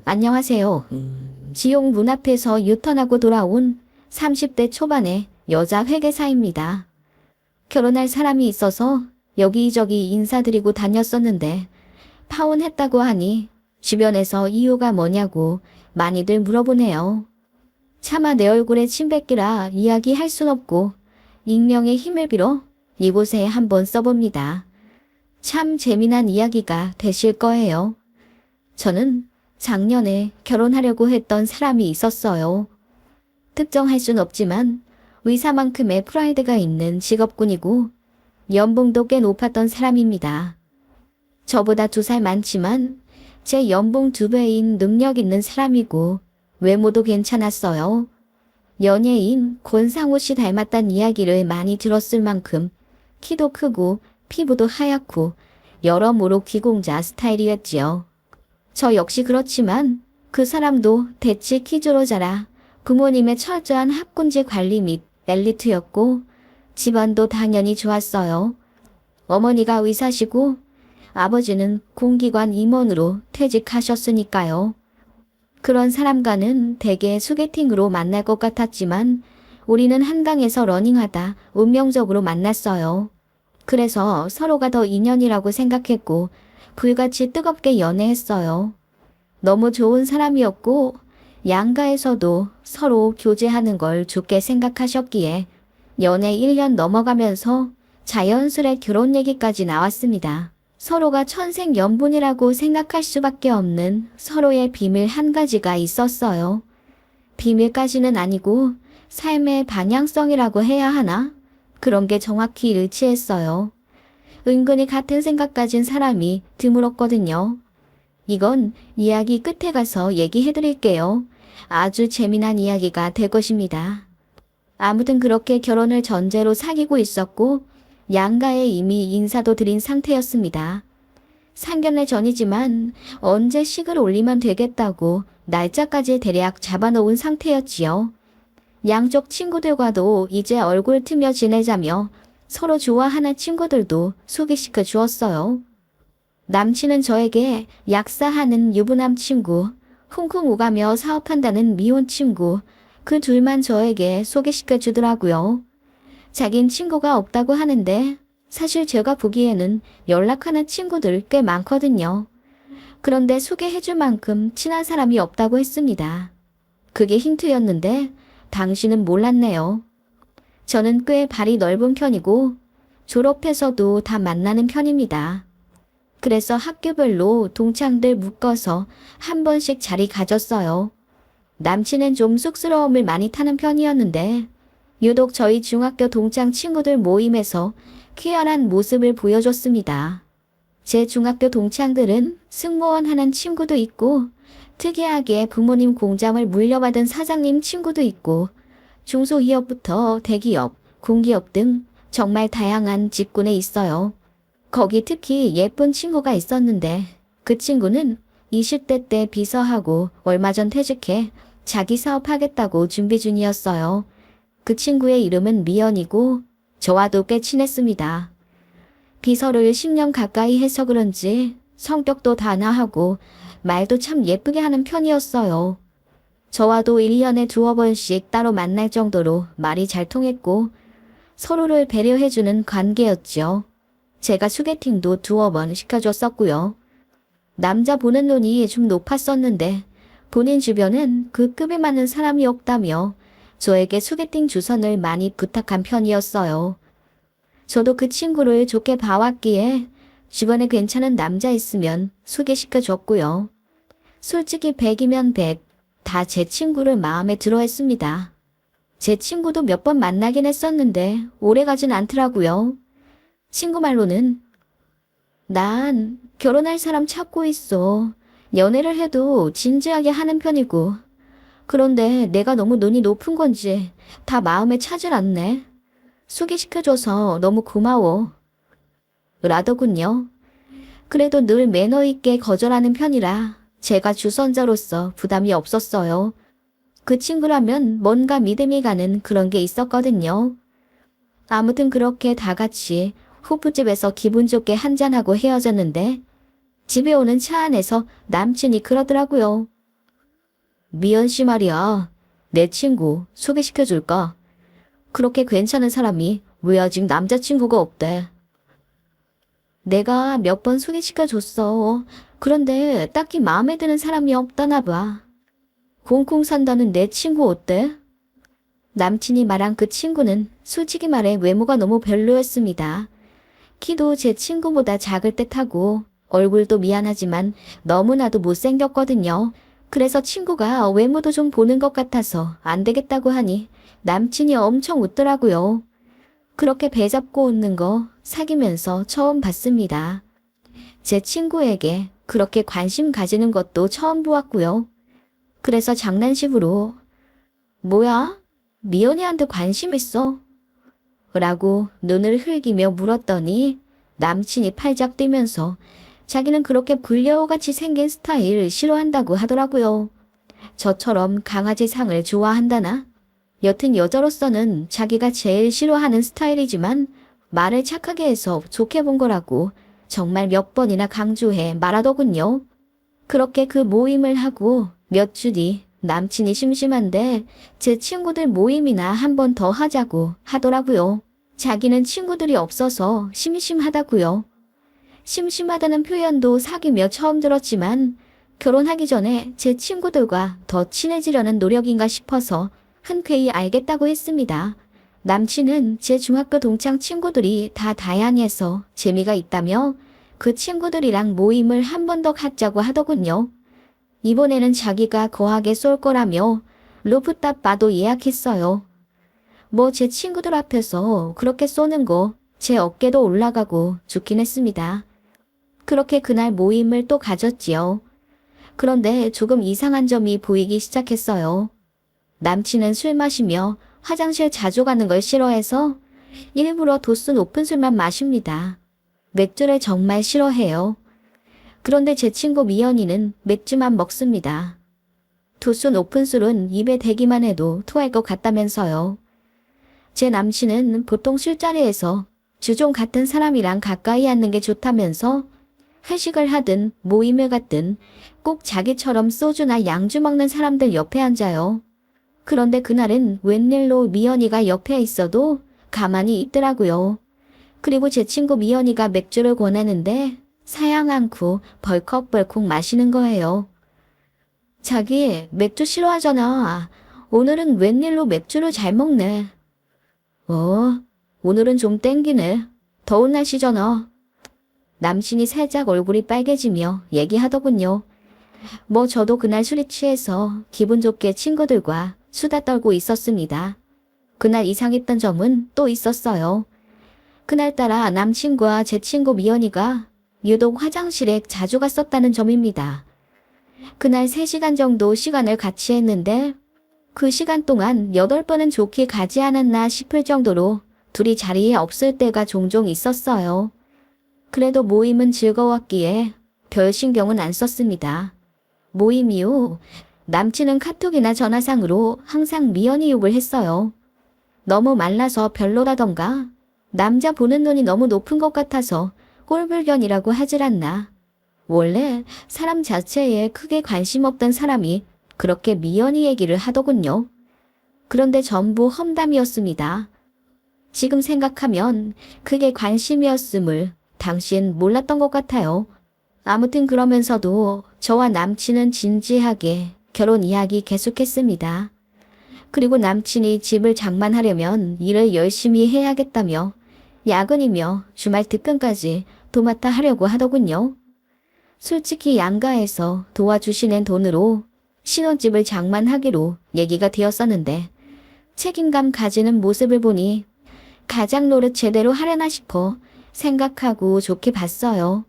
안녕하세요. 지옥 문 앞에서 유턴하고 돌아온 30대 초반의 여자 회계사입니다. 결혼할 사람이 있어서 여기저기 인사드리고 다녔었는데 파혼했다고 하니 주변에서 이유가 뭐냐고 많이들 물어보네요. 차마 내 얼굴에 침 뱉기라 이야기할 순 없고 익명의 힘을 빌어 이곳에 한번 써봅니다. 참 재미난 이야기가 되실 거예요. 저는 작년에 결혼하려고 했던 사람이 있었어요. 특정할 순 없지만 의사만큼의 프라이드가 있는 직업군이고 연봉도 꽤 높았던 사람입니다. 저보다 2살 많지만 제 연봉 2배인 능력 있는 사람이고 외모도 괜찮았어요. 연예인 권상우 씨 닮았단 이야기를 많이 들었을 만큼 키도 크고 피부도 하얗고 여러모로 귀공자 스타일이었지요. 저 역시 그렇지만 그 사람도 대치 키조로 자라 부모님의 철저한 학군지 관리 및 엘리트였고 집안도 당연히 좋았어요. 어머니가 의사시고 아버지는 공기관 임원으로 퇴직하셨으니까요. 그런 사람과는 대개 소개팅으로 만날 것 같았지만 우리는 한강에서 러닝하다 운명적으로 만났어요. 그래서 서로가 더 인연이라고 생각했고 불같이 뜨겁게 연애했어요. 너무 좋은 사람이었고 양가에서도 서로 교제하는 걸 좋게 생각하셨기에 연애 1년 넘어가면서 자연스레 결혼 얘기까지 나왔습니다. 서로가 천생연분이라고 생각할 수밖에 없는 서로의 비밀 한 가지가 있었어요. 비밀까지는 아니고 삶의 방향성이라고 해야 하나? 그런 게 정확히 일치했어요. 은근히 같은 생각 가진 사람이 드물었거든요. 이건 이야기 끝에 가서 얘기해드릴게요. 아주 재미난 이야기가 될 것입니다. 아무튼 그렇게 결혼을 전제로 사귀고 있었고 양가에 이미 인사도 드린 상태였습니다. 상견례 전이지만 언제 식을 올리면 되겠다고 날짜까지 대략 잡아놓은 상태였지요. 양쪽 친구들과도 이제 얼굴 트며 지내자며 서로 좋아하는 친구들도 소개시켜 주었어요. 남친은 저에게 약사하는 유부남 친구, 홍콩 오가며 사업한다는 미혼 친구, 그 둘만 저에게 소개시켜 주더라고요. 자긴 친구가 없다고 하는데 사실 제가 보기에는 연락하는 친구들 꽤 많거든요. 그런데 소개해줄 만큼 친한 사람이 없다고 했습니다. 그게 힌트였는데 당신은 몰랐네요. 저는 꽤 발이 넓은 편이고 졸업해서도 다 만나는 편입니다. 그래서 학교별로 동창들 묶어서 한 번씩 자리 가졌어요. 남친은 좀 쑥스러움을 많이 타는 편이었는데 유독 저희 중학교 동창 친구들 모임에서 쾌활한 모습을 보여줬습니다. 제 중학교 동창들은 승무원 하는 친구도 있고 특이하게 부모님 공장을 물려받은 사장님 친구도 있고 중소기업부터 대기업, 공기업 등 정말 다양한 직군에 있어요. 거기 특히 예쁜 친구가 있었는데 그 친구는 20대 때 비서하고 얼마 전 퇴직해 자기 사업하겠다고 준비 중이었어요. 그 친구의 이름은 미연이고 저와도 꽤 친했습니다. 비서를 10년 가까이 해서 그런지 성격도 단아하고 말도 참 예쁘게 하는 편이었어요. 저와도 1년에 2번씩 따로 만날 정도로 말이 잘 통했고 서로를 배려해주는 관계였죠. 제가 소개팅도 2번 시켜줬었고요. 남자 보는 눈이 좀 높았었는데 본인 주변은 그 급에 맞는 사람이 없다며 저에게 소개팅 주선을 많이 부탁한 편이었어요. 저도 그 친구를 좋게 봐왔기에 주변에 괜찮은 남자 있으면 소개시켜줬고요. 솔직히 100이면 100, 다 제 친구를 마음에 들어 했습니다. 제 친구도 몇 번 만나긴 했었는데 오래가진 않더라고요. 친구 말로는 난 결혼할 사람 찾고 있어. 연애를 해도 진지하게 하는 편이고 그런데 내가 너무 눈이 높은 건지 다 마음에 차질 않네. 소개시켜줘서 너무 고마워. 라더군요. 그래도 늘 매너 있게 거절하는 편이라 제가 주선자로서 부담이 없었어요. 그 친구라면 뭔가 믿음이 가는 그런 게 있었거든요. 아무튼 그렇게 다 같이 호프집에서 기분 좋게 한잔하고 헤어졌는데 집에 오는 차 안에서 남친이 그러더라고요. 미연 씨 말이야. 내 친구 소개시켜줄까? 그렇게 괜찮은 사람이 왜 아직 남자친구가 없대? 내가 몇 번 소개시켜줬어. 그런데 딱히 마음에 드는 사람이 없다나 봐. 콩콩 산다는 내 친구 어때? 남친이 말한 그 친구는 솔직히 말해 외모가 너무 별로였습니다. 키도 제 친구보다 작을 듯하고 얼굴도 미안하지만 너무나도 못생겼거든요. 그래서 친구가 외모도 좀 보는 것 같아서 안 되겠다고 하니 남친이 엄청 웃더라고요. 그렇게 배 잡고 웃는 거 사귀면서 처음 봤습니다. 제 친구에게 그렇게 관심 가지는 것도 처음 보았고요. 그래서 장난식으로 뭐야? 미연이한테 관심 있어? 라고 눈을 흘기며 물었더니 남친이 팔짝 뛰면서 자기는 그렇게 불려같이 생긴 스타일 싫어한다고 하더라고요. 저처럼 강아지 상을 좋아한다나? 여튼 여자로서는 자기가 제일 싫어하는 스타일이지만 말을 착하게 해서 좋게 본 거라고 정말 몇 번이나 강조해 말하더군요. 그렇게 그 모임을 하고 몇 주 뒤 남친이 심심한데 제 친구들 모임이나 한 번 더 하자고 하더라고요. 자기는 친구들이 없어서 심심하다고요. 심심하다는 표현도 사귀며 처음 들었지만 결혼하기 전에 제 친구들과 더 친해지려는 노력인가 싶어서 흔쾌히 알겠다고 했습니다. 남친은 제 중학교 동창 친구들이 다 다양해서 재미가 있다며 그 친구들이랑 모임을 한 번 더 갖자고 하더군요. 이번에는 자기가 거하게 쏠 거라며 루프탑 바도 예약했어요. 뭐 제 친구들 앞에서 그렇게 쏘는 거 제 어깨도 올라가고 좋긴 했습니다. 그렇게 그날 모임을 또 가졌지요. 그런데 조금 이상한 점이 보이기 시작했어요. 남친은 술 마시며 화장실 자주 가는 걸 싫어해서 일부러 도수 높은 술만 마십니다. 맥주를 정말 싫어해요. 그런데 제 친구 미연이는 맥주만 먹습니다. 도수 높은 술은 입에 대기만 해도 토할 것 같다면서요. 제 남친은 보통 술자리에서 주종 같은 사람이랑 가까이 앉는 게 좋다면서 회식을 하든 모임을 갔든 꼭 자기처럼 소주나 양주 먹는 사람들 옆에 앉아요. 그런데 그날은 웬일로 미연이가 옆에 있어도 가만히 있더라고요. 그리고 제 친구 미연이가 맥주를 권하는데 사양 않고 벌컥벌컥 마시는 거예요. 자기 맥주 싫어하잖아. 오늘은 웬일로 맥주를 잘 먹네. 오늘은 좀 땡기네. 더운 날씨잖아. 남친이 살짝 얼굴이 빨개지며 얘기하더군요. 뭐 저도 그날 술이 취해서 기분 좋게 친구들과 수다 떨고 있었습니다. 그날 이상했던 점은 또 있었어요. 그날따라 남친과 제 친구 미연이가 유독 화장실에 자주 갔었다는 점입니다. 그날 3시간 정도 시간을 같이 했는데 그 시간 동안 8번은 좋게 가지 않았나 싶을 정도로 둘이 자리에 없을 때가 종종 있었어요. 그래도 모임은 즐거웠기에 별 신경은 안 썼습니다. 모임 이후 남친은 카톡이나 전화상으로 항상 미연이 욕을 했어요. 너무 말라서 별로라던가 남자 보는 눈이 너무 높은 것 같아서 꼴불견이라고 하질 않나. 원래 사람 자체에 크게 관심 없던 사람이 그렇게 미연이 얘기를 하더군요. 그런데 전부 험담이었습니다. 지금 생각하면 그게 관심이었음을 당시엔 몰랐던 것 같아요. 아무튼 그러면서도 저와 남친은 진지하게 결혼 이야기 계속했습니다. 그리고 남친이 집을 장만하려면 일을 열심히 해야겠다며 야근이며 주말 특근까지 도맡아 하려고 하더군요. 솔직히 양가에서 도와주시는 돈으로 신혼집을 장만하기로 얘기가 되었었는데 책임감 가지는 모습을 보니 가장 노릇 제대로 하려나 싶어 생각하고 좋게 봤어요.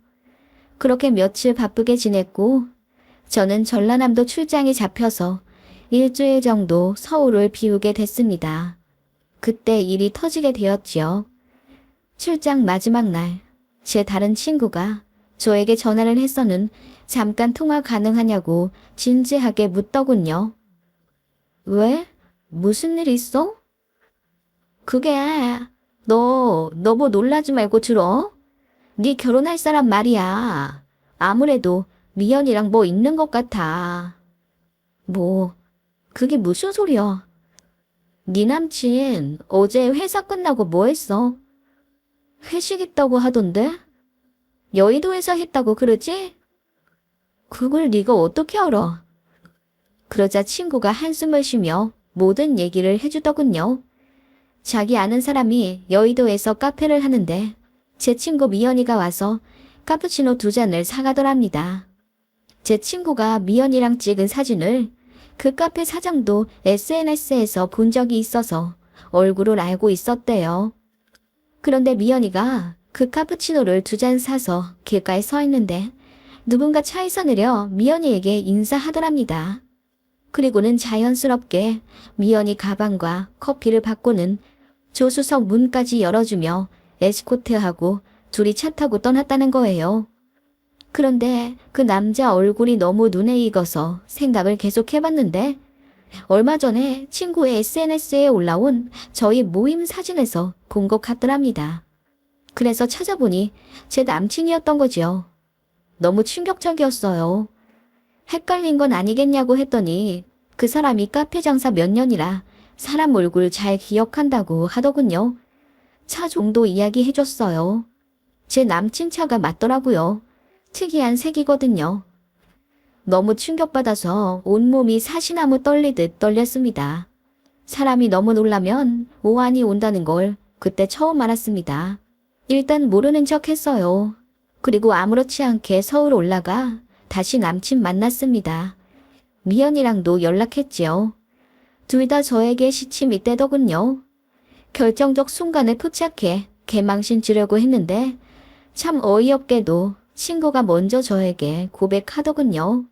그렇게 며칠 바쁘게 지냈고 저는 전라남도 출장이 잡혀서 일주일 정도 서울을 비우게 됐습니다. 그때 일이 터지게 되었지요. 출장 마지막 날, 제 다른 친구가 저에게 전화를 해서는 잠깐 통화 가능하냐고 진지하게 묻더군요. 왜? 무슨 일 있어? 그게 너 뭐 놀라지 말고 들어. 네 결혼할 사람 말이야. 아무래도 미연이랑 뭐 있는 것 같아. 뭐, 그게 무슨 소리야? 네 남친 어제 회사 끝나고 뭐 했어? 회식 있다고 하던데? 여의도 회사 했다고 그러지? 그걸 네가 어떻게 알아? 그러자 친구가 한숨을 쉬며 모든 얘기를 해주더군요. 자기 아는 사람이 여의도에서 카페를 하는데 제 친구 미연이가 와서 카푸치노 2잔을 사가더랍니다. 제 친구가 미연이랑 찍은 사진을 그 카페 사장도 SNS에서 본 적이 있어서 얼굴을 알고 있었대요. 그런데 미연이가 그 카푸치노를 2잔 사서 길가에 서 있는데 누군가 차에서 내려 미연이에게 인사하더랍니다. 그리고는 자연스럽게 미연이 가방과 커피를 받고는 조수석 문까지 열어주며 에스코트하고 둘이 차 타고 떠났다는 거예요. 그런데 그 남자 얼굴이 너무 눈에 익어서 생각을 계속 해봤는데 얼마 전에 친구의 SNS에 올라온 저희 모임 사진에서 본 것 같더랍니다. 그래서 찾아보니 제 남친이었던 거지요. 너무 충격적이었어요. 헷갈린 건 아니겠냐고 했더니 그 사람이 카페 장사 몇 년이라 사람 얼굴 잘 기억한다고 하더군요. 차 정도 이야기 해줬어요. 제 남친 차가 맞더라고요. 특이한 색이거든요. 너무 충격받아서 온몸이 사시나무 떨리듯 떨렸습니다. 사람이 너무 놀라면 오한이 온다는 걸 그때 처음 알았습니다. 일단 모르는 척 했어요. 그리고 아무렇지 않게 서울 올라가 다시 남친 만났습니다. 미연이랑도 연락했지요. 둘 다 저에게 시침이 떼더군요. 결정적 순간에 포착해 개망신 주려고 했는데 참 어이없게도 친구가 먼저 저에게 고백하더군요.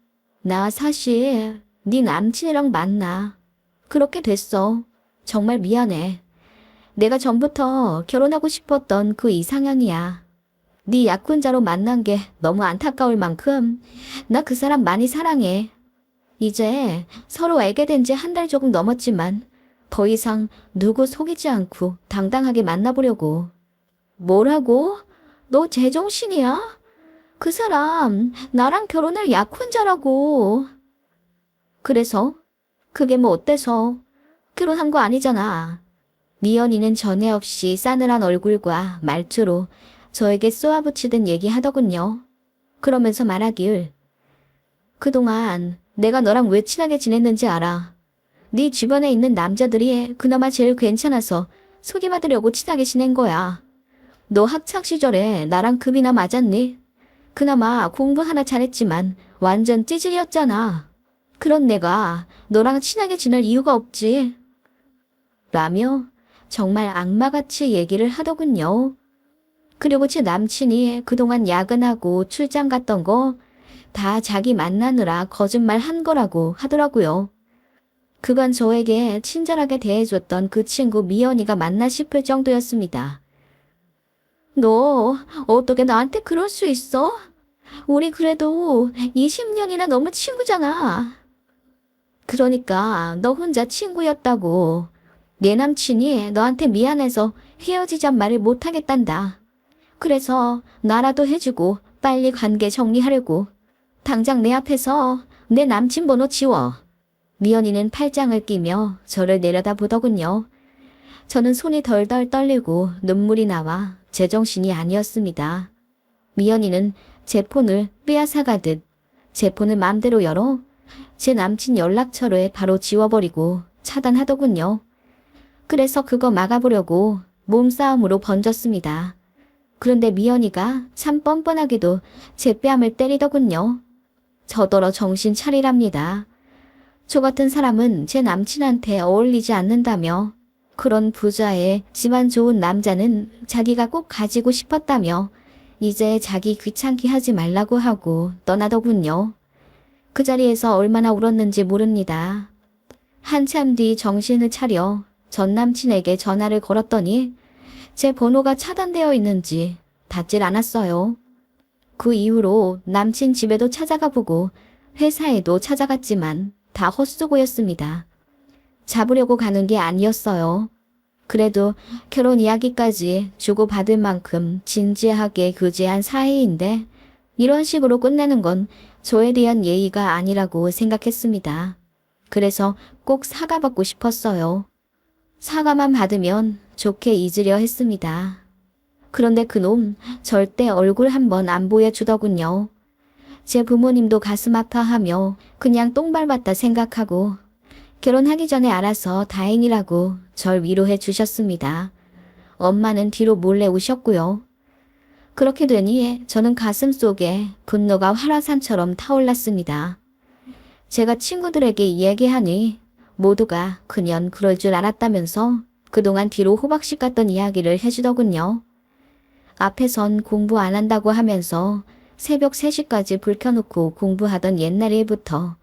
나 사실 네 남친이랑 만나. 그렇게 됐어. 정말 미안해. 내가 전부터 결혼하고 싶었던 그 이상형이야. 네 약혼자로 만난 게 너무 안타까울 만큼 나 그 사람 많이 사랑해. 이제 서로 알게 된 지 1달 조금 넘었지만 더 이상 누구 속이지 않고 당당하게 만나보려고. 뭐라고? 너 제정신이야? 그 사람 나랑 결혼할 약혼자라고. 그래서? 그게 뭐 어때서? 결혼한 거 아니잖아. 미연이는 전에 없이 싸늘한 얼굴과 말투로 저에게 쏘아붙이듯 얘기하더군요. 그러면서 말하길. 그동안 내가 너랑 왜 친하게 지냈는지 알아. 네 주변에 있는 남자들이 그나마 제일 괜찮아서 소개받으려고 친하게 지낸 거야. 너 학창 시절에 나랑 급이나 맞았니? 그나마 공부 하나 잘했지만 완전 찌질이었잖아. 그런 내가 너랑 친하게 지낼 이유가 없지. 라며 정말 악마같이 얘기를 하더군요. 그리고 제 남친이 그동안 야근하고 출장 갔던 거 다 자기 만나느라 거짓말 한 거라고 하더라고요. 그건 저에게 친절하게 대해줬던 그 친구 미연이가 맞나 싶을 정도였습니다. 너 어떻게 나한테 그럴 수 있어? 우리 그래도 20년이나 너무 친구잖아. 그러니까 너 혼자 친구였다고. 내 남친이 너한테 미안해서 헤어지잔 말을 못하겠단다. 그래서 나라도 해주고 빨리 관계 정리하려고. 당장 내 앞에서 내 남친 번호 지워. 미연이는 팔짱을 끼며 저를 내려다보더군요. 저는 손이 덜덜 떨리고 눈물이 나와 제정신이 아니었습니다. 미연이는 제 폰을 빼앗아가듯 제 폰을 맘대로 열어 제 남친 연락처를 바로 지워버리고 차단하더군요. 그래서 그거 막아보려고 몸싸움으로 번졌습니다. 그런데 미연이가 참 뻔뻔하게도 제 뺨을 때리더군요. 저더러 정신 차리랍니다. 저 같은 사람은 제 남친한테 어울리지 않는다며 그런 부자의 집안 좋은 남자는 자기가 꼭 가지고 싶었다며 이제 자기 귀찮게 하지 말라고 하고 떠나더군요. 그 자리에서 얼마나 울었는지 모릅니다. 한참 뒤 정신을 차려 전 남친에게 전화를 걸었더니 제 번호가 차단되어 있는지 닿질 않았어요. 그 이후로 남친 집에도 찾아가 보고 회사에도 찾아갔지만 다 헛수고였습니다. 잡으려고 가는 게 아니었어요. 그래도 결혼 이야기까지 주고받을 만큼 진지하게 교제한 사이인데 이런 식으로 끝내는 건 저에 대한 예의가 아니라고 생각했습니다. 그래서 꼭 사과받고 싶었어요. 사과만 받으면 좋게 잊으려 했습니다. 그런데 그놈 절대 얼굴 한번 안 보여주더군요. 제 부모님도 가슴 아파하며 그냥 똥 밟았다 생각하고 결혼하기 전에 알아서 다행이라고 절 위로해 주셨습니다. 엄마는 뒤로 몰래 우셨고요. 그렇게 되니 저는 가슴 속에 분노가 활화산처럼 타올랐습니다. 제가 친구들에게 이야기하니 모두가 그년 그럴 줄 알았다면서 그동안 뒤로 호박씨 같던 이야기를 해주더군요. 앞에선 공부 안 한다고 하면서 새벽 3시까지 불 켜놓고 공부하던 옛날 일부터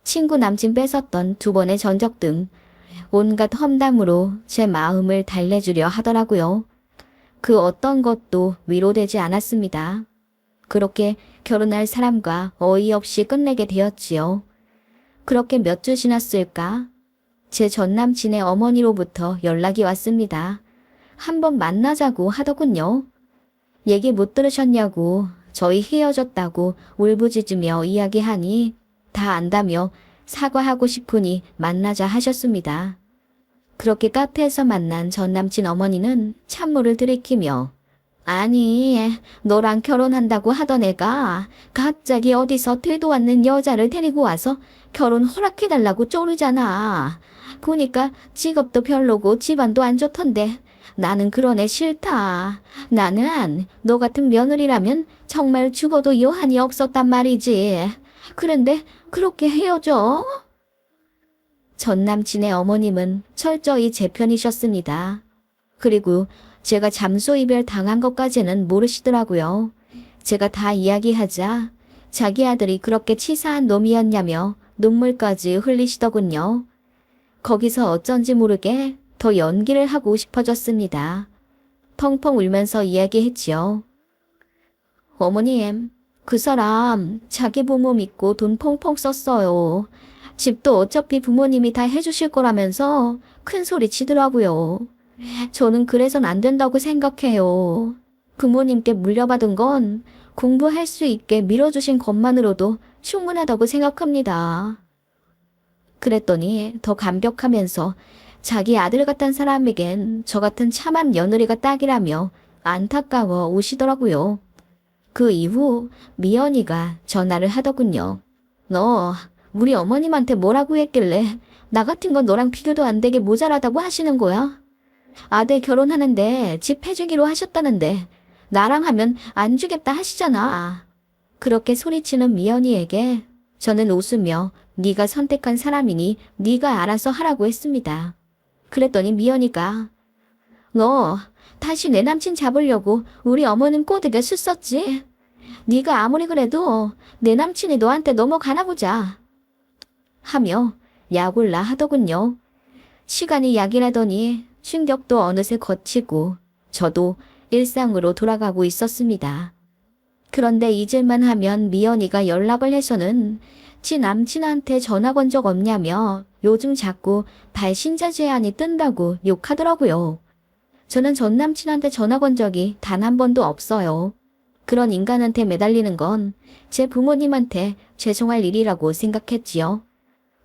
친구 남친 뺏었던 2번의 전적 등 온갖 험담으로 제 마음을 달래주려 하더라고요. 그 어떤 것도 위로되지 않았습니다. 그렇게 결혼할 사람과 어이없이 끝내게 되었지요. 그렇게 몇 주 지났을까? 제 전남친의 어머니로부터 연락이 왔습니다. 한번 만나자고 하더군요. 얘기 못 들으셨냐고 저희 헤어졌다고 울부짖으며 이야기하니 다 안다며 사과하고 싶으니 만나자 하셨습니다. 그렇게 카페에서 만난 전남친 어머니는 찬물을 들이키며 아니 너랑 결혼한다고 하던 애가 갑자기 어디서 되도 않는 여자를 데리고 와서 결혼 허락해달라고 쪼르잖아. 보니까 직업도 별로고 집안도 안 좋던데 나는 그런 애 싫다. 나는 너 같은 며느리라면 정말 죽어도 여한이 없었단 말이지. 그런데 그렇게 헤어져? 전 남친의 어머님은 철저히 제 편이셨습니다. 그리고 제가 잠수 이별 당한 것까지는 모르시더라고요. 제가 다 이야기하자 자기 아들이 그렇게 치사한 놈이었냐며 눈물까지 흘리시더군요. 거기서 어쩐지 모르게 더 연기를 하고 싶어졌습니다. 펑펑 울면서 이야기했지요. 어머님, 그 사람 자기 부모 믿고 돈 펑펑 썼어요. 집도 어차피 부모님이 다 해주실 거라면서 큰 소리 치더라고요. 저는 그래선 안 된다고 생각해요. 부모님께 물려받은 건 공부할 수 있게 밀어주신 것만으로도 충분하다고 생각합니다. 그랬더니 더 감격하면서 자기 아들 같은 사람에겐 저 같은 참한 며느리가 딱이라며 안타까워 우시더라고요. 그 이후 미연이가 전화를 하더군요. 너 우리 어머님한테 뭐라고 했길래 나 같은 건 너랑 비교도 안 되게 모자라다고 하시는 거야? 아들 결혼하는데 집 해주기로 하셨다는데 나랑 하면 안 주겠다 하시잖아. 그렇게 소리치는 미연이에게 저는 웃으며 네가 선택한 사람이니 네가 알아서 하라고 했습니다. 그랬더니 미연이가 너 다시 내 남친 잡으려고 우리 어머님 꼬드겨 썼지? 네가 아무리 그래도 내 남친이 너한테 넘어가나 보자. 하며 약올라 하더군요. 시간이 약이라더니 충격도 어느새 거치고 저도 일상으로 돌아가고 있었습니다. 그런데 잊을만 하면 미연이가 연락을 해서는 지 남친한테 전화 건 적 없냐며 요즘 자꾸 발신자 제한이 뜬다고 욕하더라고요. 저는 전 남친한테 전화 건 적이 단 한 번도 없어요. 그런 인간한테 매달리는 건 제 부모님한테 죄송할 일이라고 생각했지요.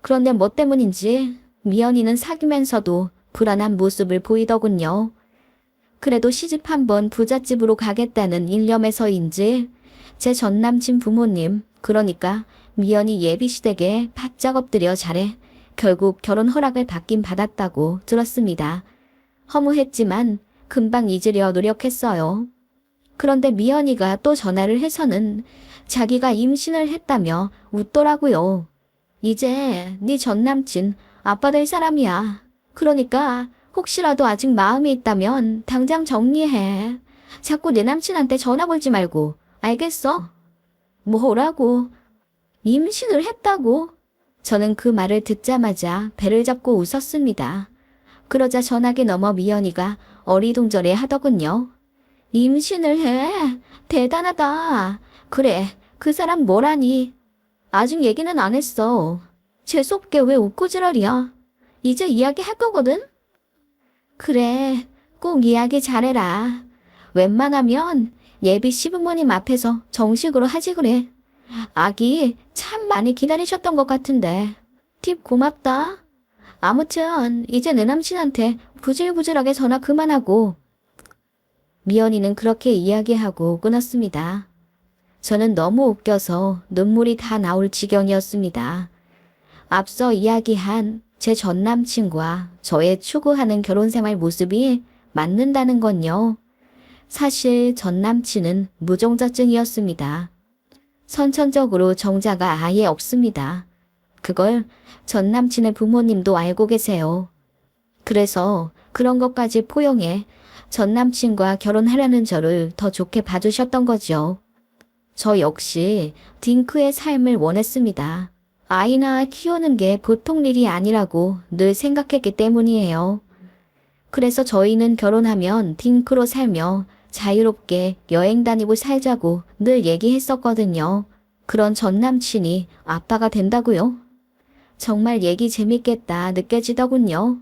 그런데 뭐 때문인지 미연이는 사귀면서도 불안한 모습을 보이더군요. 그래도 시집 한번 부잣집으로 가겠다는 일념에서인지 제 전남친 부모님, 그러니까 미연이 예비시댁에 바짝 엎드려 잘해 결국 결혼 허락을 받긴 받았다고 들었습니다. 허무했지만 금방 잊으려 노력했어요. 그런데 미연이가 또 전화를 해서는 자기가 임신을 했다며 웃더라고요. 이제 네 전남친 아빠 될 사람이야. 그러니까 혹시라도 아직 마음이 있다면 당장 정리해. 자꾸 내 남친한테 전화 걸지 말고. 알겠어? 뭐라고? 임신을 했다고? 저는 그 말을 듣자마자 배를 잡고 웃었습니다. 그러자 전화기 넘어 미연이가 어리둥절해 하더군요. 임신을 해? 대단하다. 그래, 그 사람 뭐라니? 아직 얘기는 안 했어. 재수없게 왜 웃고 지랄이야? 이제 이야기할 거거든? 그래, 꼭 이야기 잘해라. 웬만하면 예비 시부모님 앞에서 정식으로 하지 그래. 아기 참 많이 기다리셨던 것 같은데. 팁 고맙다. 아무튼 이제 내 남친한테 부질부질하게 전화 그만하고. 미연이는 그렇게 이야기하고 끊었습니다. 저는 너무 웃겨서 눈물이 다 나올 지경이었습니다. 앞서 이야기한 제 전남친과 저의 추구하는 결혼생활 모습이 맞는다는 건요. 사실 전남친은 무종자증이었습니다. 선천적으로 정자가 아예 없습니다. 그걸 전남친의 부모님도 알고 계세요. 그래서 그런 것까지 포용해 전남친과 결혼하려는 저를 더 좋게 봐주셨던 거죠. 저 역시 딩크의 삶을 원했습니다. 아이나 키우는 게 보통 일이 아니라고 늘 생각했기 때문이에요. 그래서 저희는 결혼하면 딩크로 살며 자유롭게 여행 다니고 살자고 늘 얘기했었거든요. 그런 전 남친이 아빠가 된다고요? 정말 얘기 재밌겠다 느껴지더군요.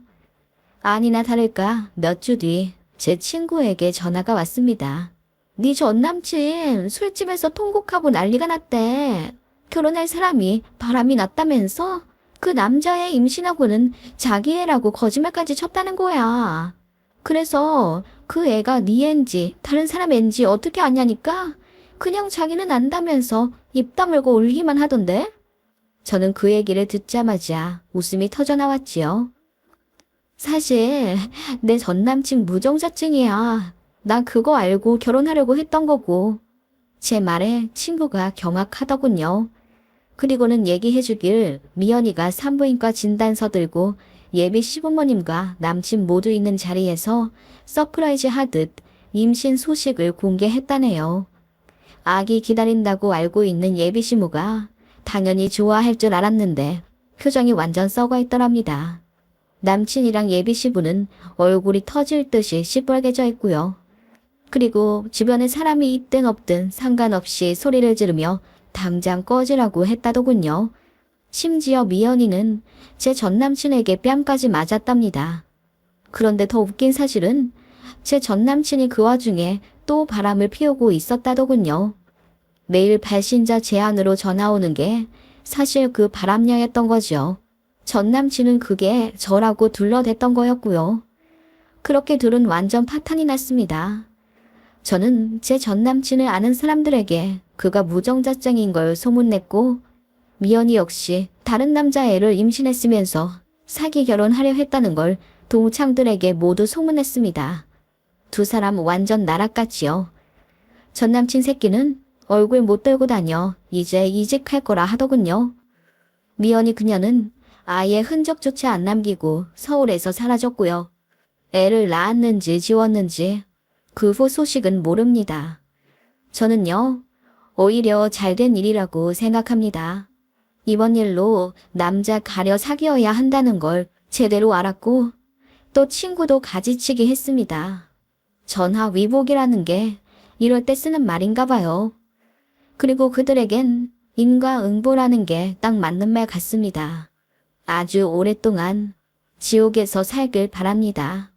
아니나 다를까 몇 주 뒤 제 친구에게 전화가 왔습니다. 네 전 남친 술집에서 통곡하고 난리가 났대. 결혼할 사람이 바람이 났다면서? 그 남자애 임신하고는 자기 애라고 거짓말까지 쳤다는 거야. 그래서 그 애가 네 애인지 다른 사람 애인지 어떻게 아냐니까? 그냥 자기는 안다면서 입 다물고 울기만 하던데? 저는 그 얘기를 듣자마자 웃음이 터져나왔지요. 사실 내 전남친 무정자증이야. 나 그거 알고 결혼하려고 했던 거고. 제 말에 친구가 경악하더군요. 그리고는 얘기해주길 미연이가 산부인과 진단서 들고 예비 시부모님과 남친 모두 있는 자리에서 서프라이즈 하듯 임신 소식을 공개했다네요. 아기 기다린다고 알고 있는 예비 시모가 당연히 좋아할 줄 알았는데 표정이 완전 썩어 있더랍니다. 남친이랑 예비 시부는 얼굴이 터질 듯이 시뻘개져 있고요. 그리고 주변에 사람이 있든 없든 상관없이 소리를 지르며 당장 꺼지라고 했다더군요. 심지어 미연이는 제 전남친에게 뺨까지 맞았답니다. 그런데 더 웃긴 사실은 제 전남친이 그 와중에 또 바람을 피우고 있었다더군요. 매일 발신자 제안으로 전화 오는 게 사실 그 바람녀였던 거죠. 전남친은 그게 저라고 둘러댔던 거였고요. 그렇게 둘은 완전 파탄이 났습니다. 저는 제 전남친을 아는 사람들에게 그가 무정자증인 걸 소문냈고 미연이 역시 다른 남자애를 임신했으면서 사기 결혼하려 했다는 걸 동창들에게 모두 소문냈습니다. 두 사람 완전 나락같지요. 전남친 새끼는 얼굴 못 들고 다녀 이제 이직할 거라 하더군요. 미연이 그녀는 아예 흔적조차 안 남기고 서울에서 사라졌고요. 애를 낳았는지 지웠는지 그 후 소식은 모릅니다. 저는요, 오히려 잘된 일이라고 생각합니다. 이번 일로 남자 가려 사귀어야 한다는 걸 제대로 알았고 또 친구도 가지치기 했습니다. 전화 위복이라는 게 이럴 때 쓰는 말인가 봐요. 그리고 그들에겐 인과응보라는 게 딱 맞는 말 같습니다. 아주 오랫동안 지옥에서 살길 바랍니다.